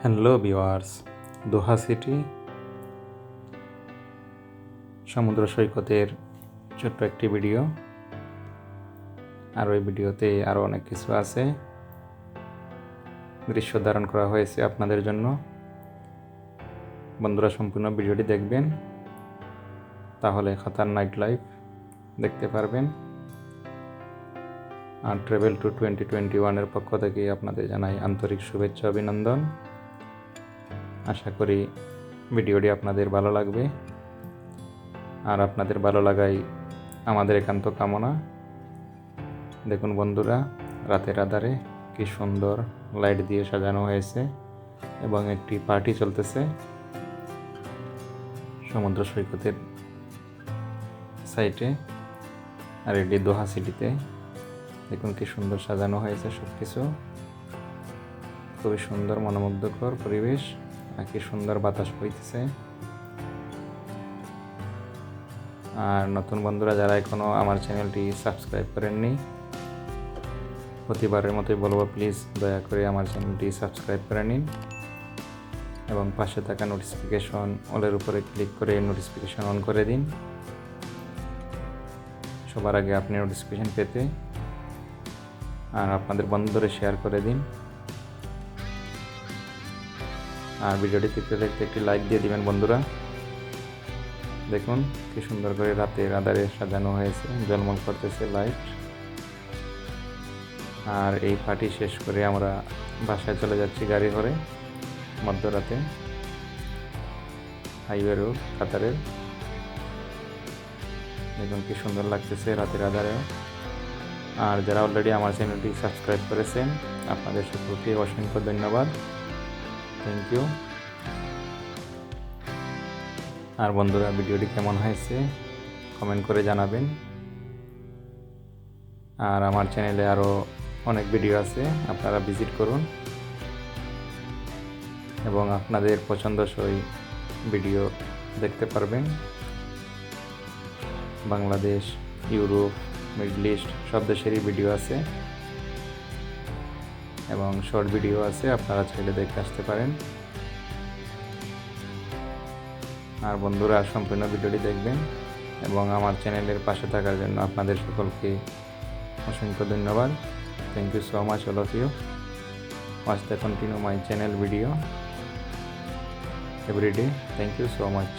Hello viewers, দোহা city সমুদ্র সৈকতের ছোট্ট একটি ভিডিও। আর ওই ভিডিওতে আরও অনেক কিছু আছে, দৃশ্য ধারণ করা হয়েছে আপনাদের জন্য। বন্ধুরা সম্পূর্ণ ভিডিওটি দেখবেন, তাহলে কাতার নাইট লাইফ দেখতে পারবেন। আর ট্রাভেল টু 2021 পক্ষ থেকে আপনাদের জানাই আন্তরিক শুভেচ্ছা অভিনন্দন। আশা করি ভিডিওটি আপনাদের ভালো লাগবে, আর আপনাদের ভালো লাগাই আমাদের একান্ত কামনা। দেখুন বন্ধুরা, রাতের আধারে কি সুন্দর লাইট দিয়ে সাজানো হয়েছে এবং একটি পার্টি চলতেছে সমুদ্র সৈকতের সাইটে। আর এটি দোহা সিটিতে। দেখুন কি সুন্দর সাজানো হয়েছে সব কিছু, খুবই সুন্দর মনোমুগ্ধকর পরিবেশ, আর কি সুন্দর বাতাস বইতেছে। আর নতুন বন্ধুরা যারা এখনও আমার চ্যানেলটি সাবস্ক্রাইব করেননি, প্রতিবারের মতোই বলবো, প্লিজ দয়া করে আমার চ্যানেলটি সাবস্ক্রাইব করে নিন এবং পাশে থাকা নোটিফিকেশন অলের উপরে ক্লিক করে নোটিফিকেশন অন করে দিন, সবার আগে আপনি নোটিফিকেশন পেতে। আর আপনাদের বন্ধুদের শেয়ার করে দিন। আর ভিডিওটি দেখতে দেখতে একটি লাইক দিয়ে দিবেন বন্ধুরা। দেখুন কি সুন্দর করে রাতের আধারে সাজানো হয়েছে, ঝলমল করতেছে লাইট। আর এই পার্টি শেষ করে আমরা বাসায় চলে যাচ্ছি গাড়ি করে মধ্যরাতে, হাইওয়ে রোড কাতারের। দেখুন কি সুন্দর লাগতেছে রাতের আধারেও। আর যারা অলরেডি আমার চ্যানেলটি সাবস্ক্রাইব করেছেন, আপনাদের সকলকে অসংখ্য ধন্যবাদ, থ্যাংক ইউ। আর বন্ধুরা, ভিডিওটি কেমন হয়েছে কমেন্ট করে জানাবেন। আর আমার চ্যানেলে আরও অনেক ভিডিও আছে, আপনারা ভিজিট করুন এবং আপনাদের পছন্দসই ভিডিও দেখতে পারবেন। বাংলাদেশ, ইউরোপ, মিডল ইস্ট সব দেশেরই ভিডিও আছে এবং শর্ট ভিডিও আছে, আপনারা চাইলে দেখে আসতে পারেন। আর বন্ধুরা সম্পূর্ণ ভিডিওটি দেখবেন এবং আমার চ্যানেলের পাশে থাকার জন্য আপনাদের সকলকে অসংখ্য ধন্যবাদ। Thank you so much all of you. Watch the continue my channel video every day. Thank you so much.